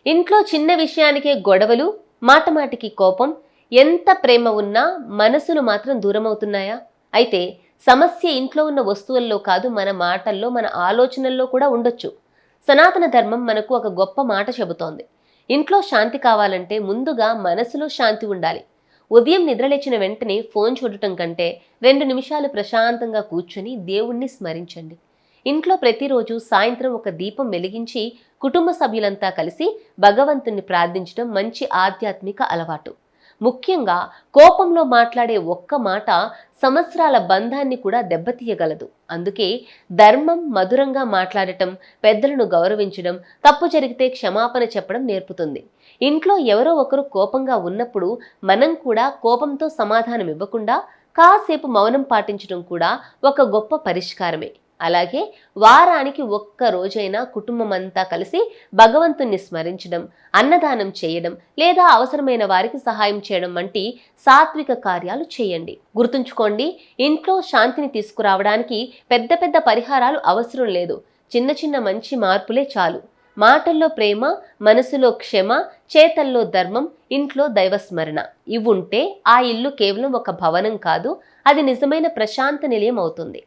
ఇంట్లో చిన్న విషయానికే గొడవలు, మాటమాటికి కోపం, ఎంత ప్రేమ ఉన్నా మనసులు మాత్రం దూరమవుతున్నాయా? అయితే సమస్య ఇంట్లో ఉన్న వస్తువుల్లో కాదు, మన మాటల్లో, మన ఆలోచనల్లో కూడా ఉండొచ్చు. సనాతన ధర్మం మనకు ఒక గొప్ప మాట చెబుతోంది. ఇంట్లో శాంతి కావాలంటే ముందుగా మనసులో శాంతి ఉండాలి. ఉదయం నిద్రలేచిన వెంటనే ఫోన్ చూడటం కంటే 2 నిమిషాలు ప్రశాంతంగా కూర్చొని దేవుణ్ణి స్మరించండి. ఇంట్లో ప్రతిరోజు సాయంత్రం ఒక దీపం వెలిగించి కుటుంబ సభ్యులంతా కలిసి భగవంతుణ్ణి ప్రార్థించడం మంచి ఆధ్యాత్మిక అలవాటు. ముఖ్యంగా కోపంలో మాట్లాడే ఒక్క మాట సంవత్సరాల బంధాన్ని కూడా దెబ్బతీయగలదు. అందుకే ధర్మం మధురంగా మాట్లాడటం, పెద్దలను గౌరవించడం, తప్పు జరిగితే క్షమాపణ చెప్పడం నేర్పుతుంది. ఇంట్లో ఎవరో ఒకరు కోపంగా ఉన్నప్పుడు మనం కూడా కోపంతో సమాధానం ఇవ్వకుండా కాసేపు మౌనం పాటించడం కూడా ఒక గొప్ప పరిష్కారమే. అలాగే వారానికి ఒక్క రోజైనా కుటుంబం అంతా కలిసి భగవంతుణ్ణి స్మరించడం, అన్నదానం చేయడం లేదా అవసరమైన వారికి సహాయం చేయడం వంటి సాత్విక కార్యాలు చేయండి. గుర్తుంచుకోండి, ఇంట్లో శాంతిని తీసుకురావడానికి పెద్ద పెద్ద పరిహారాలు అవసరం లేదు. చిన్న చిన్న మంచి మార్పులే చాలు. మాటల్లో ప్రేమ, మనసులో క్షమ, చేతల్లో ధర్మం, ఇంట్లో దైవస్మరణ ఇవుంటే ఆ ఇల్లు కేవలం ఒక భవనం కాదు, అది నిజమైన ప్రశాంత నిలయం అవుతుంది.